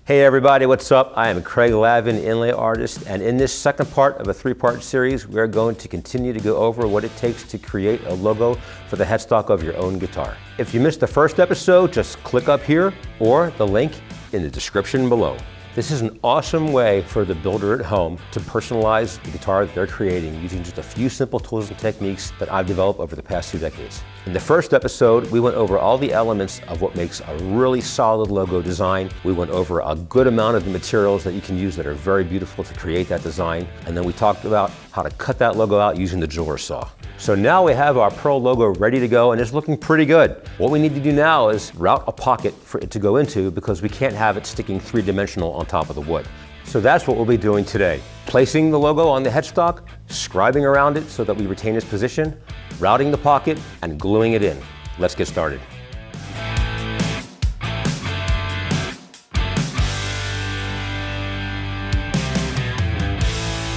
Hey everybody, what's up? I am Craig Lavin, inlay artist, and in this second part of a three-part series, we're going to continue to go over what it takes to create a logo for the headstock of your own guitar. If you missed the first episode, just click up here or the link in the description below. This is an awesome way for the builder at home to personalize the guitar that they're creating using just a few simple tools and techniques that I've developed over the past 2 decades. In the first episode, we went over all the elements of what makes a really solid logo design. We went over a good amount of the materials that you can use that are very beautiful to create that design. And then we talked about how to cut that logo out using the jeweler saw. So now we have our Pearl logo ready to go and it's looking pretty good. What we need to do now is route a pocket for it to go into because we can't have it sticking three-dimensional on top of the wood. So that's what we'll be doing today. Placing the logo on the headstock, scribing around it so that we retain its position, routing the pocket, and gluing it in. Let's get started.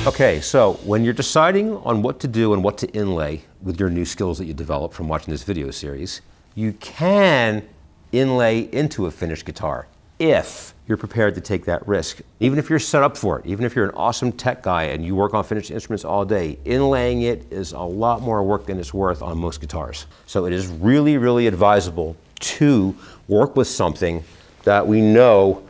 Okay, so when you're deciding on what to do and what to inlay with your new skills that you develop from watching this video series, you can inlay into a finished guitar if you're prepared to take that risk. Even if you're set up for it, even if you're an awesome tech guy and you work on finished instruments all day, inlaying it is a lot more work than it's worth on most guitars. So it is really, really advisable to work with something that we know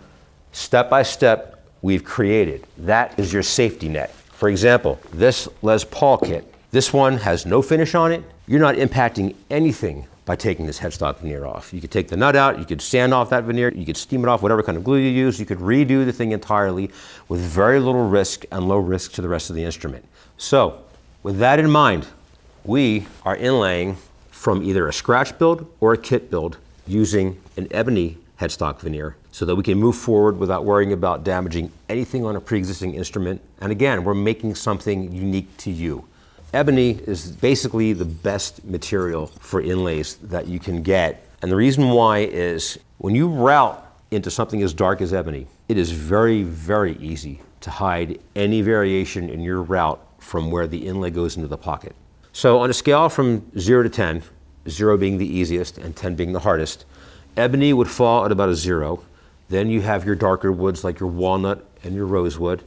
step by step we've created. That is your safety net. For example, this Les Paul kit, this one has no finish on it. You're not impacting anything by taking this headstock veneer off. You could take the nut out, you could sand off that veneer, you could steam it off, whatever kind of glue you use, you could redo the thing entirely with very little risk and low risk to the rest of the instrument. So, with that in mind, we are inlaying from either a scratch build or a kit build using an Ebony headstock veneer so that we can move forward without worrying about damaging anything on a pre-existing instrument. And again, we're making something unique to you. Ebony is basically the best material for inlays that you can get. And the reason why is when you route into something as dark as ebony, it is very, very easy to hide any variation in your route from where the inlay goes into the pocket. So on a scale from 0 to 10, 0 being the easiest and 10 being the hardest, ebony would fall at about a 0. Then you have your darker woods like your walnut and your rosewood.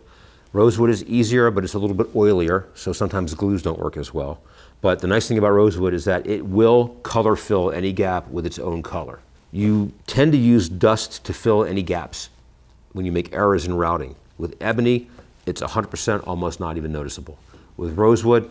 Rosewood is easier, but it's a little bit oilier, so sometimes glues don't work as well. But the nice thing about rosewood is that it will color fill any gap with its own color. You tend to use dust to fill any gaps when you make errors in routing. With ebony, it's 100% almost not even noticeable. With rosewood,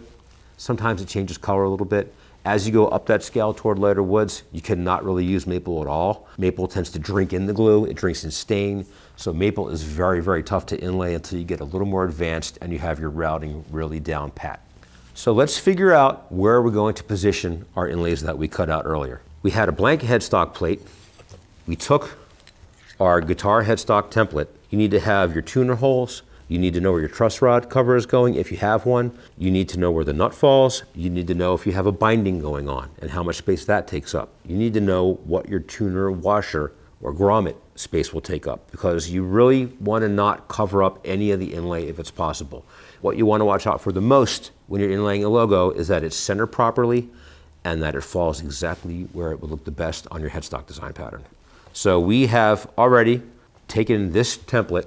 sometimes it changes color a little bit. As you go up that scale toward lighter woods, you cannot really use maple at all. Maple tends to drink in the glue, it drinks in stain. So maple is very, very tough to inlay until you get a little more advanced and you have your routing really down pat. So let's figure out where we're going to position our inlays that we cut out earlier. We had a blank headstock plate. We took our guitar headstock template. You need to have your tuner holes. You need to know where your truss rod cover is going if you have one. You need to know where the nut falls. You need to know if you have a binding going on and how much space that takes up. You need to know what your tuner washer or grommet space will take up because you really want to not cover up any of the inlay if it's possible. What you want to watch out for the most when you're inlaying a logo is that it's centered properly and that it falls exactly where it would look the best on your headstock design pattern. So we have already taken this template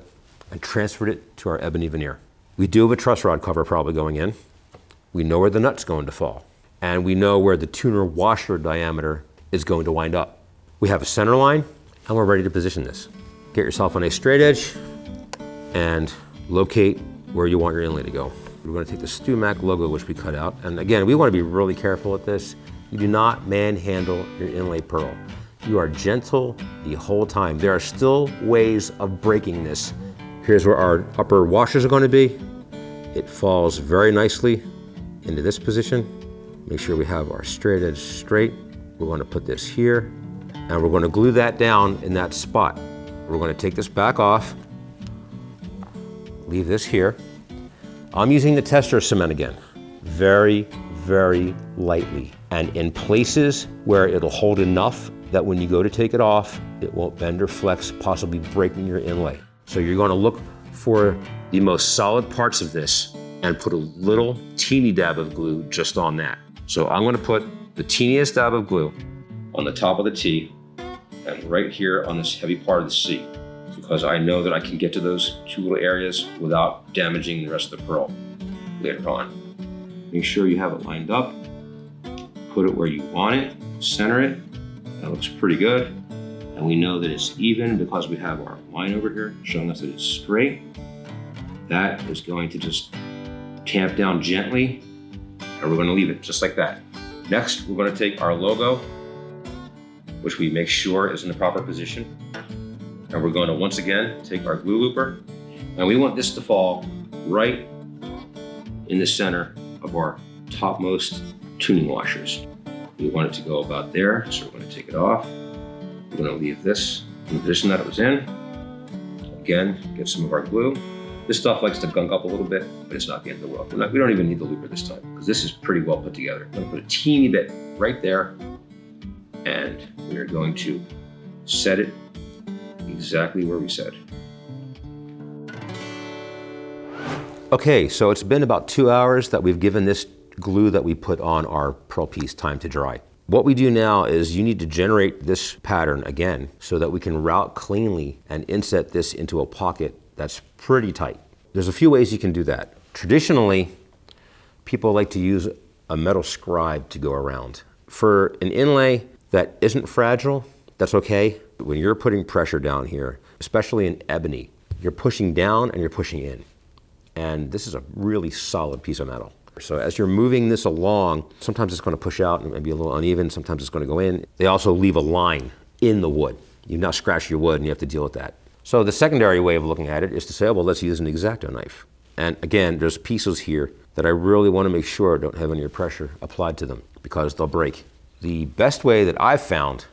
and transferred it to our ebony veneer. We do have a truss rod cover probably going in. We know where the nut's going to fall. And we know where the tuner washer diameter is going to wind up. We have a center line and we're ready to position this. Get yourself on a straight edge and locate where you want your inlay to go. We're going to take the StewMac logo which we cut out. And again, we want to be really careful at this. You do not manhandle your inlay pearl. You are gentle the whole time. There are still ways of breaking this. Here's where our upper washers are going to be. It falls very nicely into this position. Make sure we have our straight edge straight. We're going to put this here and we're going to glue that down in that spot. We're going to take this back off, leave this here. I'm using the tester cement again, very, very lightly. And in places where it'll hold enough that when you go to take it off, it won't bend or flex, possibly breaking your inlay. So you're going to look for the most solid parts of this and put a little teeny dab of glue just on that. So I'm going to put the teeniest dab of glue on the top of the T and right here on this heavy part of the C. So because I know that I can get to those two little areas without damaging the rest of the pearl later on. Make sure you have it lined up, put it where you want it, center it. That looks pretty good. And we know that it's even because we have our line over here showing us that it's straight. That is going to just tamp down gently, and we're going to leave it just like that. Next, we're going to take our logo, which we make sure is in the proper position. And we're going to once again take our glue looper, and we want this to fall right in the center of our topmost tuning washers. We want it to go about there, so we're going to take it off. We're going to leave this in the position that it was in. Again, get some of our glue. This stuff likes to gunk up a little bit, but it's not the end of the world. We don't even need the looper this time, because this is pretty well put together. I'm going to put a teeny bit right there, and we're going to set it exactly where we said. Okay, so it's been about 2 hours that we've given this glue that we put on our pearl piece time to dry. What we do now is you need to generate this pattern again so that we can route cleanly and inset this into a pocket that's pretty tight. There's a few ways you can do that. Traditionally, people like to use a metal scribe to go around. For an inlay that isn't fragile, that's okay. When you're putting pressure down here, especially in ebony, you're pushing down and you're pushing in. And this is a really solid piece of metal. So as you're moving this along, sometimes it's going to push out and be a little uneven, sometimes it's going to go in. They also leave a line in the wood. You've now scratched your wood and you have to deal with that. So the secondary way of looking at it is to say, oh, well, let's use an X-Acto knife. And again, there's pieces here that I really want to make sure don't have any pressure applied to them because they'll break. The best way that I've found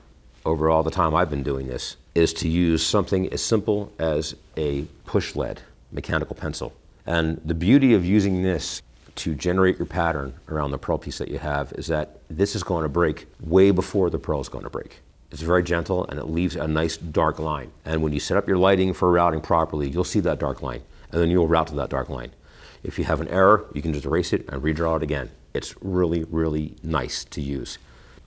over all the time I've been doing this is to use something as simple as a push lead mechanical pencil. And the beauty of using this to generate your pattern around the pearl piece that you have is that this is going to break way before the pearl is going to break. It's very gentle and it leaves a nice dark line. And when you set up your lighting for routing properly, you'll see that dark line and then you'll route to that dark line. If you have an error, you can just erase it and redraw it again. It's really, really nice to use.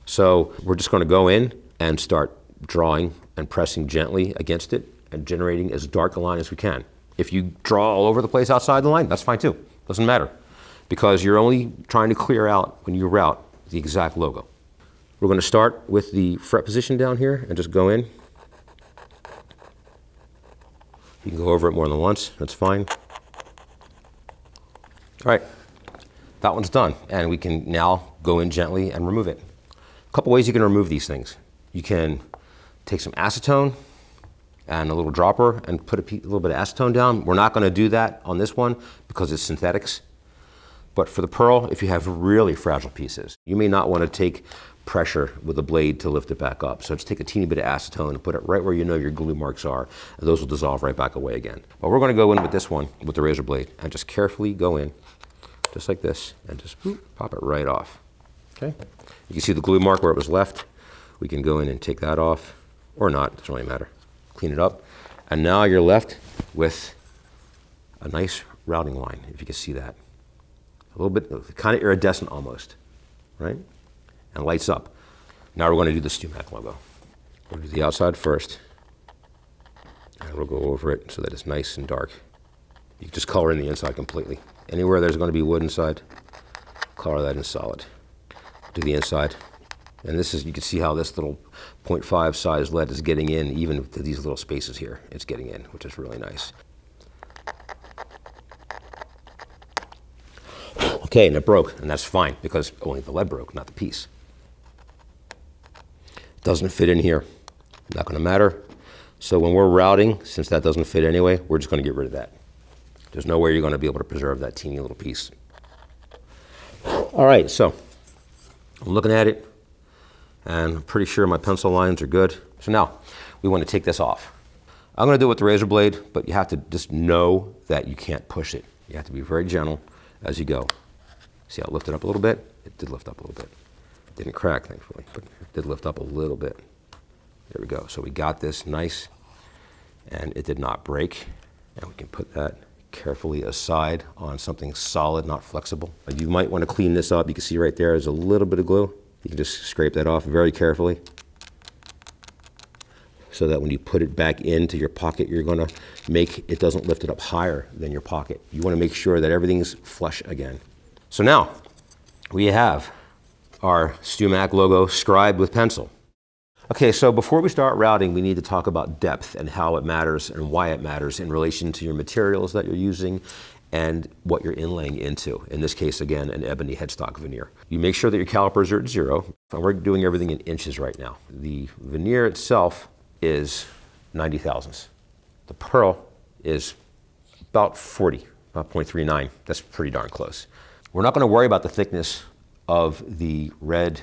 So we're just going to go in and start drawing and pressing gently against it and generating as dark a line as we can. If you draw all over the place outside the line, that's fine too. Doesn't matter. Because you're only trying to clear out, when you route, the exact logo. We're going to start with the fret position down here and just go in. You can go over it more than once, that's fine. All right, that one's done. And we can now go in gently and remove it. A couple ways you can remove these things. You can take some acetone and a little dropper and put a little bit of acetone down. We're not going to do that on this one because it's synthetics. But for the pearl, if you have really fragile pieces, you may not want to take pressure with a blade to lift it back up. So just take a teeny bit of acetone and put it right where you know your glue marks are, and those will dissolve right back away again. But we're going to go in with this one, with the razor blade, and just carefully go in, just like this, and just pop it right off. Okay? You can see the glue mark where it was left. We can go in and take that off, or not, it doesn't really matter. Clean it up. And now you're left with a nice routing line, if you can see that. A little bit, kind of iridescent almost, right? And lights up. Now we're going to do the StewMac logo. We'll do the outside first. And we'll go over it so that it's nice and dark. You can just color in the inside completely. Anywhere there's going to be wood inside, color that in solid. Do the inside. And this is, you can see how this little 0.5 size lead is getting in, even to these little spaces here. It's getting in, which is really nice. Okay, and it broke, and that's fine, because only the lead broke, not the piece. Doesn't fit in here, not gonna matter. So when we're routing, since that doesn't fit anyway, we're just gonna get rid of that. There's no way you're gonna be able to preserve that teeny little piece. All right, so I'm looking at it, and I'm pretty sure my pencil lines are good. So now, we wanna take this off. I'm gonna do it with the razor blade, but you have to just know that you can't push it. You have to be very gentle as you go. See how it lifted up a little bit? It did lift up a little bit. It didn't crack, thankfully, but it did lift up a little bit. There we go. So we got this nice, and it did not break. And we can put that carefully aside on something solid, not flexible. You might want to clean this up. You can see right there is a little bit of glue. You can just scrape that off very carefully. so that when you put it back into your pocket, you're gonna make it doesn't lift it up higher than your pocket. You wanna make sure that everything's flush again. So now we have our StewMac logo scribed with pencil. Okay, so before we start routing, we need to talk about depth and how it matters and why it matters in relation to your materials that you're using and what you're inlaying into. In this case, again, an ebony headstock veneer. You make sure that your calipers are at 0. And we're doing everything in inches right now. The veneer itself is 90 thousandths. The pearl is about 40, about 0.39. That's pretty darn close. We're not going to worry about the thickness of the red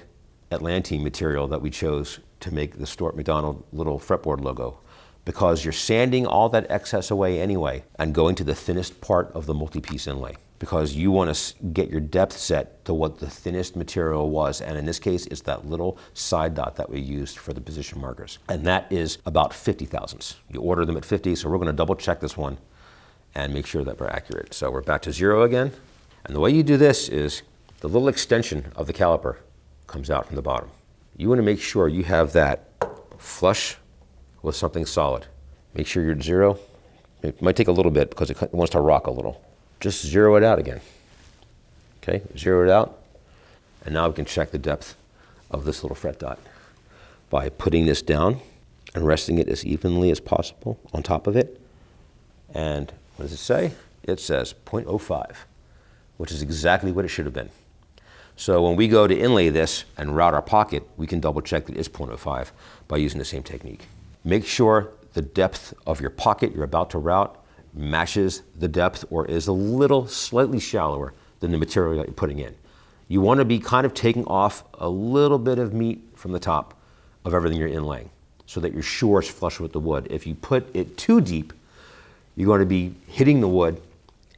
Atlantean material that we chose to make the Stuart McDonald little fretboard logo, because you're sanding all that excess away anyway and going to the thinnest part of the multi-piece inlay, because you want to get your depth set to what the thinnest material was, and in this case it's that little side dot that we used for the position markers, and that is about 50 thousandths. You order them at 50, so we're going to double check this one and make sure that we're accurate. So we're back to 0 again, and the way you do this is the little extension of the caliper comes out from the bottom. You want to make sure you have that flush with something solid. Make sure you're at 0. It might take a little bit because it wants to rock a little. Just 0 it out again. Okay, 0 it out. And now we can check the depth of this little fret dot by putting this down and resting it as evenly as possible on top of it. And what does it say? It says 0.05, which is exactly what it should have been. So when we go to inlay this and route our pocket, we can double check that it's 0.05 by using the same technique. Make sure the depth of your pocket you're about to route matches the depth or is a little slightly shallower than the material that you're putting in. You want to be kind of taking off a little bit of meat from the top of everything you're inlaying so that you're sure it's flush with the wood. If you put it too deep, you're going to be hitting the wood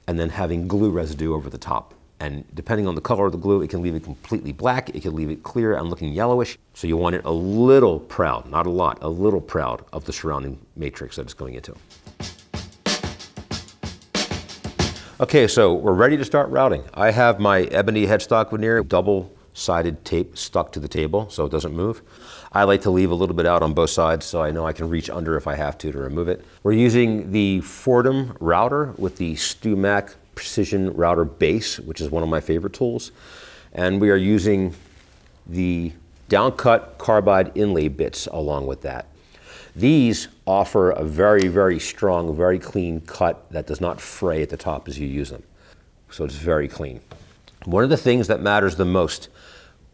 and then having glue residue over the top. And depending on the color of the glue, it can leave it completely black, it can leave it clear and looking yellowish. So you want it a little proud, not a lot, a little proud of the surrounding matrix that it's going into. Okay, so we're ready to start routing. I have my ebony headstock veneer, double-sided tape stuck to the table so it doesn't move. I like to leave a little bit out on both sides so I know I can reach under if I have to remove it. We're using the Foredom router with the StewMac Precision Router Base, which is one of my favorite tools. And we are using the Downcut Carbide inlay bits along with that. These offer a very, very strong, very clean cut that does not fray at the top as you use them. So it's very clean. One of the things that matters the most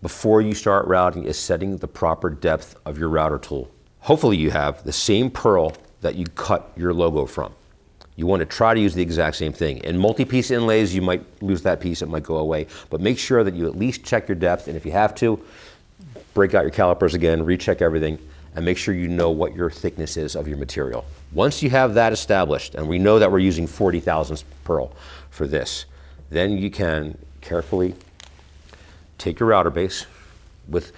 before you start routing is setting the proper depth of your router tool. Hopefully you have the same pearl that you cut your logo from. You want to try to use the exact same thing. In multi-piece inlays, you might lose that piece, it might go away, but make sure that you at least check your depth, and if you have to, break out your calipers again, recheck everything, and make sure you know what your thickness is of your material. Once you have that established, and we know that we're using 40 thousandths pearl for this, then you can carefully take your router base with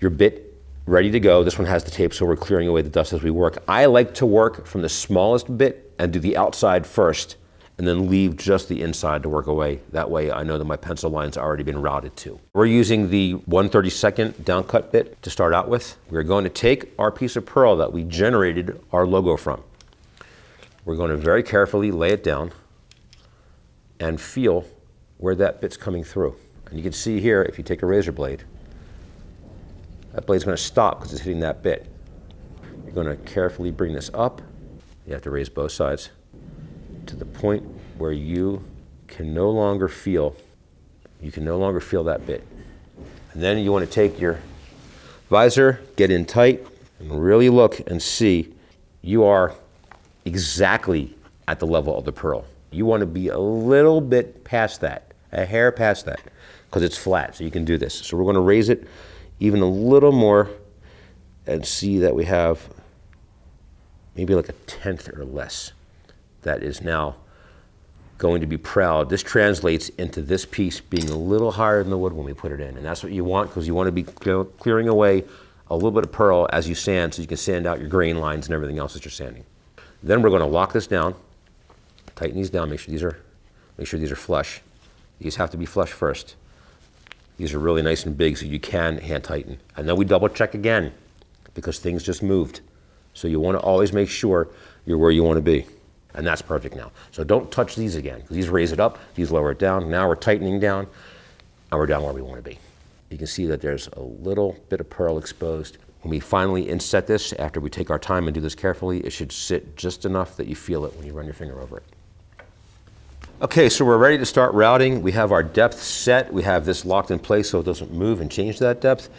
your bit ready to go. This one has the tape, so we're clearing away the dust as we work. I like to work from the smallest bit and do the outside first, and then leave just the inside to work away. That way I know that my pencil line's already been routed to. We're using the 1/32 downcut bit to start out with. We're going to take our piece of pearl that we generated our logo from. We're going to very carefully lay it down and feel where that bit's coming through. And you can see here, if you take a razor blade, that blade's going to stop because it's hitting that bit. You're going to carefully bring this up. You have to raise both sides to the point where you can no longer feel that bit. And then you want to take your visor, get in tight, and really look and see you are exactly at the level of the pearl. You want to be a little bit past that, a hair past that, because it's flat, so you can do this. So we're going to raise it even a little more and see that we have maybe like a 1/10 or less that is now going to be proud. This translates into this piece being a little higher than the wood when we put it in, and that's what you want, because you want to be clearing away a little bit of pearl as you sand, so you can sand out your grain lines and everything else that you're sanding. Then we're going to lock this down, tighten these down, make sure these are flush. These have to be flush first. These are really nice and big, so you can hand tighten. And then we double check again because things just moved. So you want to always make sure you're where you want to be. And that's perfect now. So don't touch these again. These raise it up, these lower it down. Now we're tightening down, and we're down where we want to be. You can see that there's a little bit of pearl exposed. When we finally inset this, after we take our time and do this carefully, it should sit just enough that you feel it when you run your finger over it. Okay, so we're ready to start routing. We have our depth set. We have this locked in place so it doesn't move and change that depth.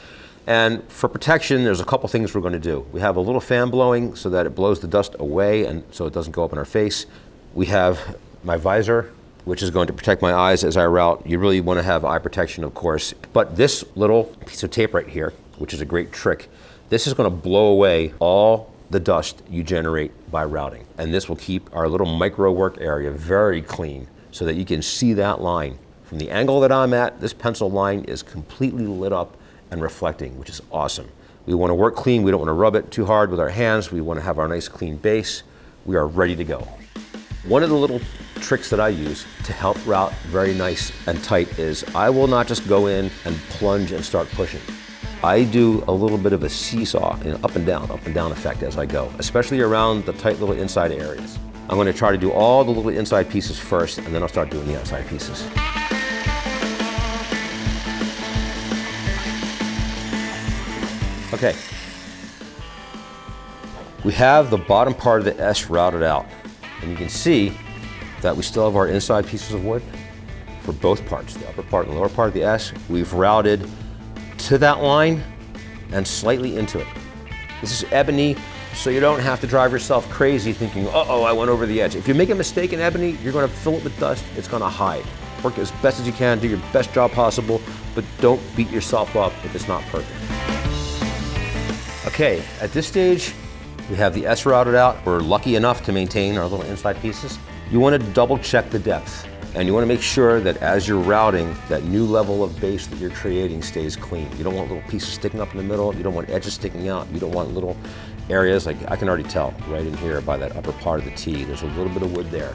And for protection, there's a couple things we're going to do. We have a little fan blowing so that it blows the dust away and so it doesn't go up in our face. We have my visor, which is going to protect my eyes as I route. You really want to have eye protection, of course. But this little piece of tape right here, which is a great trick, this is going to blow away all the dust you generate by routing. And this will keep our little micro work area very clean so that you can see that line. From the angle that I'm at, this pencil line is completely lit up and reflecting, which is awesome. We want to work clean. We don't want to rub it too hard with our hands. We want to have our nice clean base. We are ready to go. One of the little tricks that I use to help route very nice and tight is I will not just go in and plunge and start pushing. I do a little bit of a seesaw, up and down effect as I go, especially around the tight little inside areas. I'm going to try to do all the little inside pieces first, and then I'll start doing the outside pieces. Okay, we have the bottom part of the S routed out, and you can see that we still have our inside pieces of wood for both parts, the upper part and the lower part of the S. We've routed to that line and slightly into it. This is ebony, so you don't have to drive yourself crazy thinking, uh-oh, I went over the edge. If you make a mistake in ebony, you're going to fill it with dust, it's going to hide. Work as best as you can, do your best job possible, but don't beat yourself up if it's not perfect. Okay, at this stage, we have the S routed out. We're lucky enough to maintain our little inside pieces. You want to double check the depth, and you want to make sure that as you're routing, that new level of base that you're creating stays clean. You don't want little pieces sticking up in the middle. You don't want edges sticking out. You don't want little areas, like I can already tell right in here by that upper part of the T, there's a little bit of wood there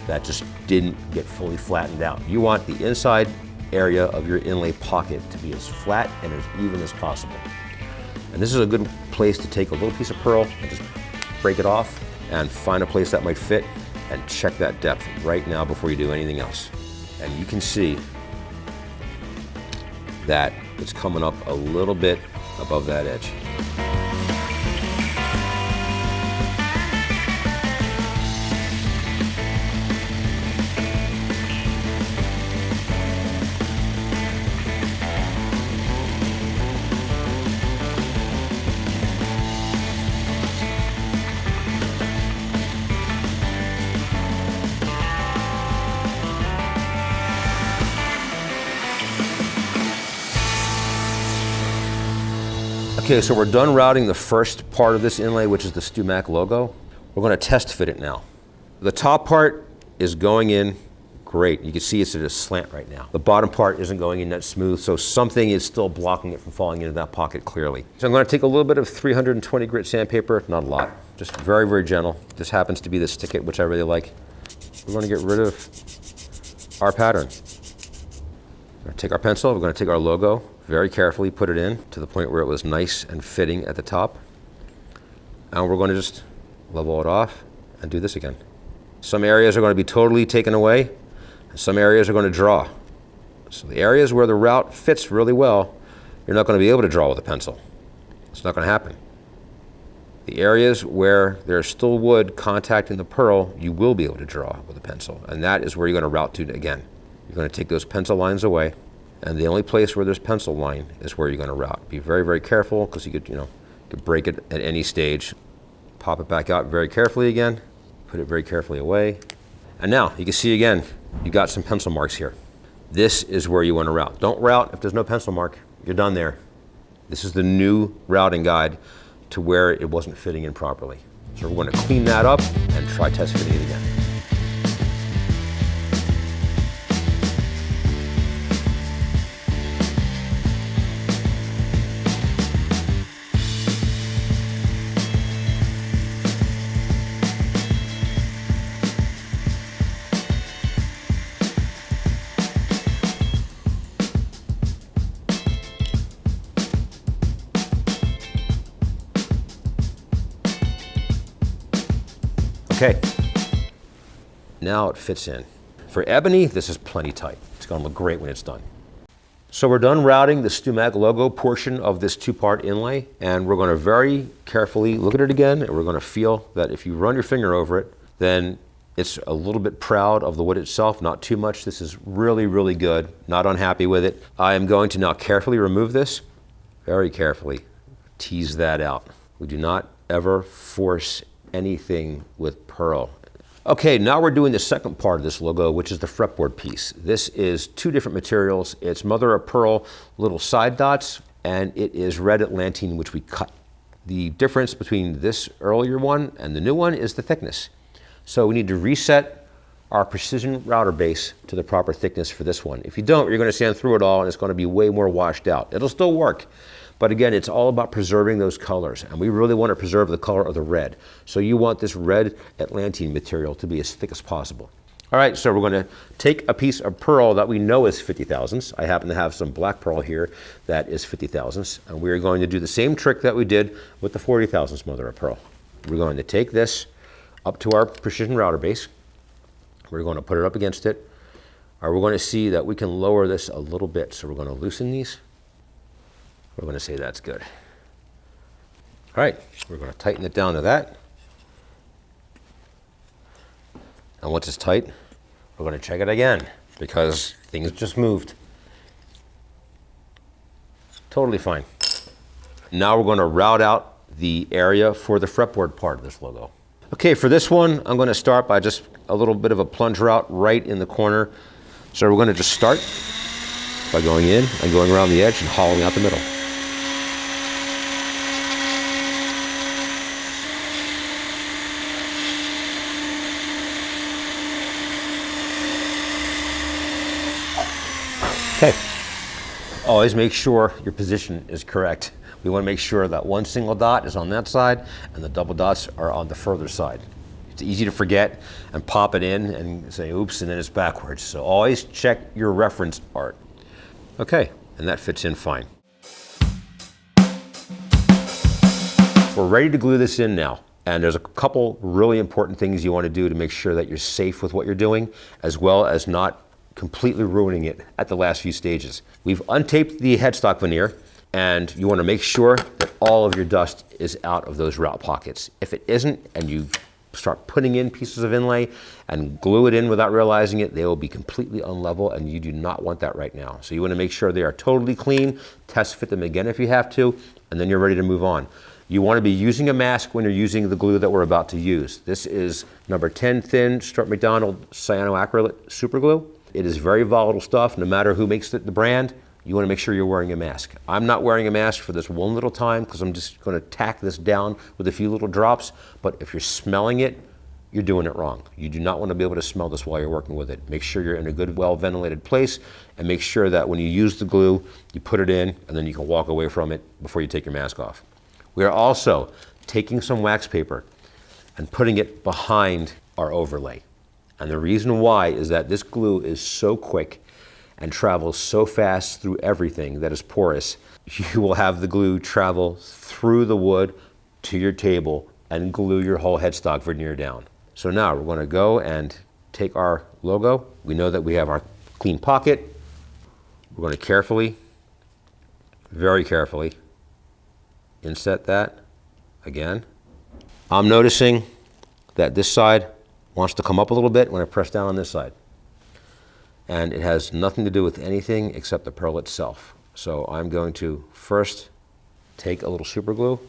that just didn't get fully flattened out. You want the inside area of your inlay pocket to be as flat and as even as possible. And this is a good place to take a little piece of pearl and just break it off and find a place that might fit and check that depth right now before you do anything else. And you can see that it's coming up a little bit above that edge. Okay, so we're done routing the first part of this inlay, which is the StewMac logo. We're going to test fit it now. The top part is going in great. You can see it's at a slant right now. The bottom part isn't going in that smooth, so something is still blocking it from falling into that pocket clearly. So I'm going to take a little bit of 320 grit sandpaper, not a lot, just very, very gentle. This happens to be the stick it, which I really like. We're going to get rid of our pattern. We're going to take our pencil, we're going to take our logo, very carefully put it in to the point where it was nice and fitting at the top. And we're going to just level it off and do this again. Some areas are going to be totally taken away, and some areas are going to draw. So the areas where the route fits really well, you're not going to be able to draw with a pencil. It's not going to happen. The areas where there's still wood contacting the pearl, you will be able to draw with a pencil, and that is where you're going to route to again. You're going to take those pencil lines away, and the only place where there's pencil line is where you're going to route. Be very, very careful, because you could break it at any stage. Pop it back out very carefully again, put it very carefully away. And now you can see again, you got some pencil marks here. This is where you want to route. Don't route if there's no pencil mark. You're done there. This is the new routing guide to where it wasn't fitting in properly. So we're going to clean that up and try test fitting it again. Okay, now it fits in. For Ebony, this is plenty tight. It's gonna look great when it's done. So we're done routing the StewMag logo portion of this two-part inlay, and we're gonna very carefully look at it again, and we're gonna feel that if you run your finger over it, then it's a little bit proud of the wood itself, not too much. This is really, really good, not unhappy with it. I am going to now carefully remove this, very carefully, tease that out. We do not ever force anything with pearl. Okay, now we're doing the second part of this logo, which is the fretboard piece. This is two different materials. It's mother of pearl little side dots, and it is red Atlantean, which we cut. The difference between this earlier one and the new one is the thickness. So we need to reset our precision router base to the proper thickness for this one. If you don't, you're gonna sand through it all and it's gonna be way more washed out. It'll still work, but again, it's all about preserving those colors, and we really want to preserve the color of the red. So you want this red Atlantean material to be as thick as possible. All right, so we're going to take a piece of pearl that we know is 50 thousandths. I happen to have some black pearl here that is 50 thousandths, and we're going to do the same trick that we did with the 40 thousandths mother of pearl. We're going to take this up to our precision router base. We're going to put it up against it, or we're going to see that we can lower this a little bit. So we're going to loosen these. We're going to say that's good. All right, we're going to tighten it down to that. And once it's tight, we're going to check it again because things just moved. Totally fine. Now we're going to route out the area for the fretboard part of this logo. Okay, for this one, I'm going to start by just a little bit of a plunge route right in the corner. So we're going to just start by going in and going around the edge and hollowing out the middle. Okay, always make sure your position is correct. We want to make sure that one single dot is on that side and the double dots are on the further side. It's easy to forget and pop it in and say oops, and then it's backwards. So always check your reference art. Okay, and that fits in fine. We're ready to glue this in now. And there's a couple really important things you want to do to make sure that you're safe with what you're doing, as well as not completely ruining it at the last few stages. We've untaped the headstock veneer, and you want to make sure that all of your dust is out of those route pockets. If it isn't, and you start putting in pieces of inlay and glue it in without realizing it, they will be completely unlevel, and you do not want that right now. So you want to make sure they are totally clean, test fit them again if you have to, and then you're ready to move on. You want to be using a mask when you're using the glue that we're about to use. This is number 10 thin Stuart McDonald cyanoacrylate super glue. It is very volatile stuff. No matter who makes the brand, you want to make sure you're wearing a mask. I'm not wearing a mask for this one little time because I'm just going to tack this down with a few little drops. But if you're smelling it, you're doing it wrong. You do not want to be able to smell this while you're working with it. Make sure you're in a good, well-ventilated place, and make sure that when you use the glue, you put it in, and then you can walk away from it before you take your mask off. We are also taking some wax paper and putting it behind our overlay. And the reason why is that this glue is so quick and travels so fast through everything that is porous. You will have the glue travel through the wood to your table and glue your whole headstock veneer down. So now we're going to go and take our logo. We know that we have our clean pocket. We're going to carefully, very carefully, inset that again. I'm noticing that this side wants to come up a little bit when I press down on this side. And it has nothing to do with anything except the pearl itself. So I'm going to first take a little super glue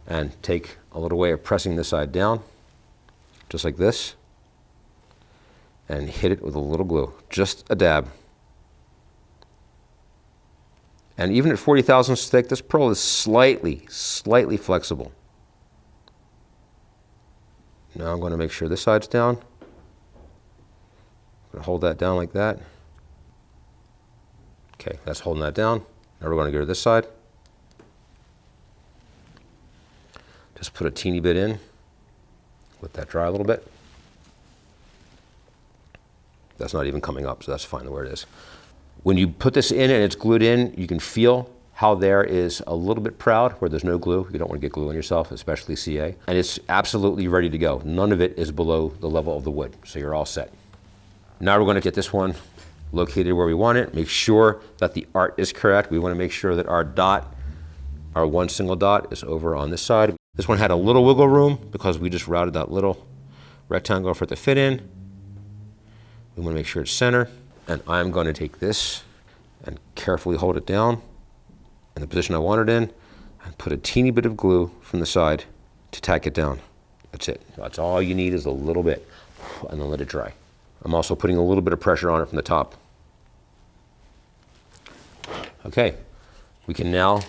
and take a little way of pressing this side down, just like this, and hit it with a little glue, just a dab. And even at 40 thousandths thick, this pearl is slightly flexible. Now I'm going to make sure this side's down. I'm going to hold that down like that. Okay, that's holding that down. Now we're going to go to this side. Just put a teeny bit in. Let that dry a little bit. That's not even coming up, so that's fine the way it is. When you put this in and it's glued in, you can feel how there is a little bit proud where there's no glue. You don't want to get glue on yourself, especially CA. And it's absolutely ready to go. None of it is below the level of the wood, so you're all set. Now we're going to get this one located where we want it. Make sure that the art is correct. We want to make sure that our dot, our one single dot, is over on this side. This one had a little wiggle room because we just routed that little rectangle for it to fit in. We want to make sure it's center. And I'm going to take this and carefully hold it down in the position I want it in, and put a teeny bit of glue from the side to tack it down. That's it. That's all you need is a little bit, and then let it dry. I'm also putting a little bit of pressure on it from the top. Okay, we can now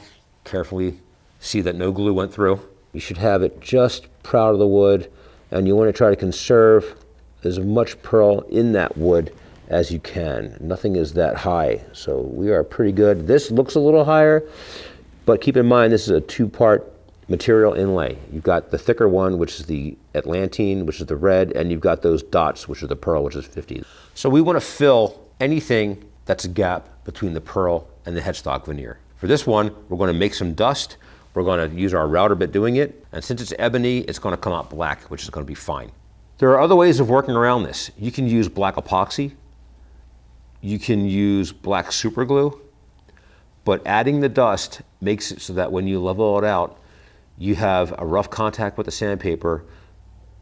carefully see that no glue went through. You should have it just proud of the wood, and you want to try to conserve as much pearl in that wood as you can. Nothing is that high, so we are pretty good. This looks a little higher, but keep in mind this is a two-part material inlay. You've got the thicker one, which is the Atlantean, which is the red, and you've got those dots, which are the pearl, which is 50. So we want to fill anything that's a gap between the pearl and the headstock veneer. For this one, we're going to make some dust. We're going to use our router bit doing it, and since it's ebony, it's going to come out black, which is going to be fine. There are other ways of working around this. You can use black epoxy. You can use black super glue, but adding the dust makes it so that when you level it out, you have a rough contact with the sandpaper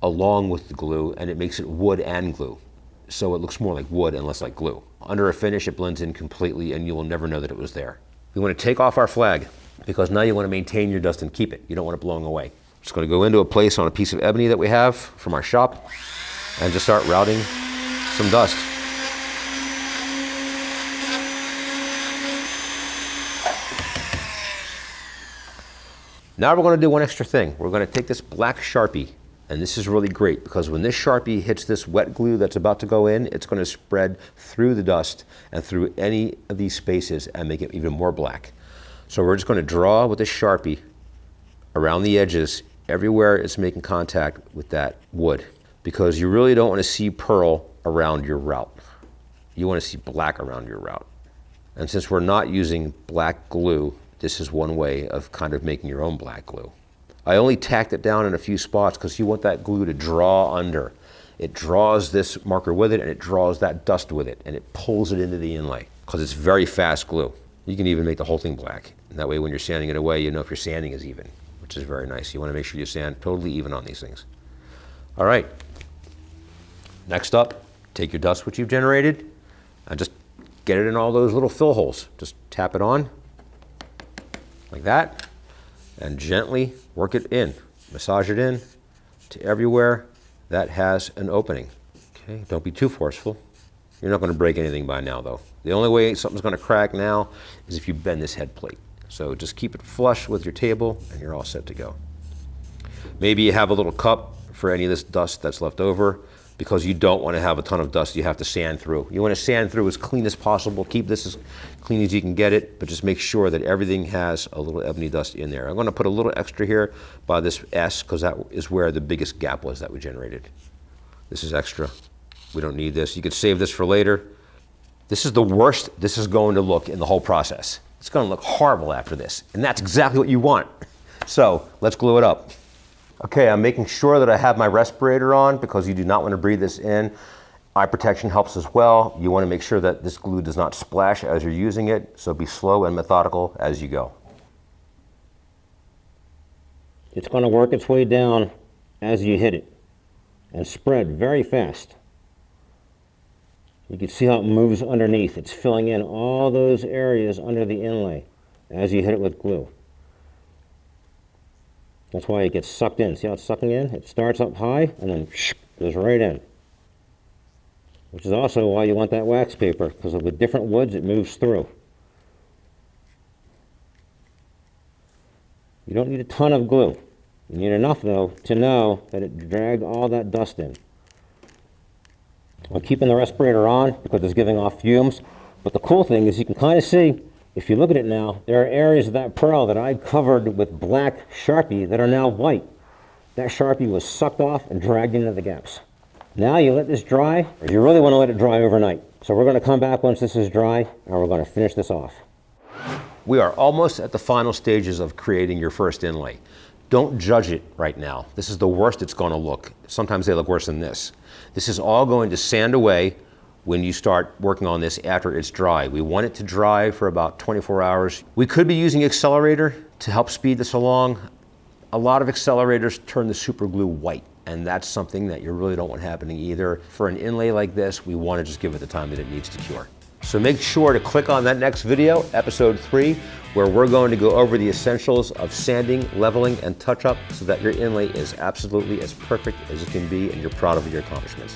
along with the glue, and it makes it wood and glue. So it looks more like wood and less like glue. Under a finish, it blends in completely, and you will never know that it was there. We want to take off our flag because now you want to maintain your dust and keep it. You don't want it blowing away. Just going to go into a place on a piece of ebony that we have from our shop and just start routing some dust. Now we're going to do one extra thing. We're going to take this black Sharpie, and this is really great because when this Sharpie hits this wet glue that's about to go in, it's going to spread through the dust and through any of these spaces and make it even more black. So we're just going to draw with this Sharpie around the edges everywhere it's making contact with that wood, because you really don't want to see pearl around your route. You want to see black around your route. And since we're not using black glue, this is one way of kind of making your own black glue. I only tacked it down in a few spots because you want that glue to draw under. It draws this marker with it, and it draws that dust with it, and it pulls it into the inlay because it's very fast glue. You can even make the whole thing black. And that way when you're sanding it away, you know if your sanding is even, which is very nice. You want to make sure you sand totally even on these things. All right. Next up, take your dust which you've generated and just get it in all those little fill holes. Just tap it on like that and gently work it in. Massage it in to everywhere that has an opening. Okay, don't be too forceful. You're not going to break anything by now though. The only way something's going to crack now is if you bend this head plate. So just keep it flush with your table and you're all set to go. Maybe you have a little cup for any of this dust that's left over, because you don't want to have a ton of dust you have to sand through. You want to sand through as clean as possible. Keep this as clean as you can get it, but just make sure that everything has a little ebony dust in there. I'm going to put a little extra here by this S because that is where the biggest gap was that we generated. This is extra. We don't need this. You could save this for later. This is the worst this is going to look in the whole process. It's going to look horrible after this, and that's exactly what you want. So let's glue it up. Okay, I'm making sure that I have my respirator on because you do not want to breathe this in. Eye protection helps as well. You want to make sure that this glue does not splash as you're using it, so be slow and methodical as you go. It's going to work its way down as you hit it and spread very fast. You can see how it moves underneath. It's filling in all those areas under the inlay as you hit it with glue. That's why it gets sucked in. See how it's sucking in? It starts up high and then goes right in. Which is also why you want that wax paper, because with different woods it moves through. You don't need a ton of glue. You need enough though to know that it dragged all that dust in. I'm keeping the respirator on because it's giving off fumes, but the cool thing is you can kind of see, if you look at it now, there are areas of that pearl that I covered with black Sharpie that are now white. That Sharpie was sucked off and dragged into the gaps. Now you let this dry, or you really want to let it dry overnight. So we're going to come back once this is dry, and we're going to finish this off. We are almost at the final stages of creating your first inlay. Don't judge it right now. This is the worst it's going to look. Sometimes they look worse than this. This is all going to sand away when you start working on this after it's dry. We want it to dry for about 24 hours. We could be using accelerator to help speed this along. A lot of accelerators turn the super glue white, and that's something that you really don't want happening either. For an inlay like this, we want to just give it the time that it needs to cure. So make sure to click on that next video, episode 3, where we're going to go over the essentials of sanding, leveling, and touch-up so that your inlay is absolutely as perfect as it can be and you're proud of your accomplishments.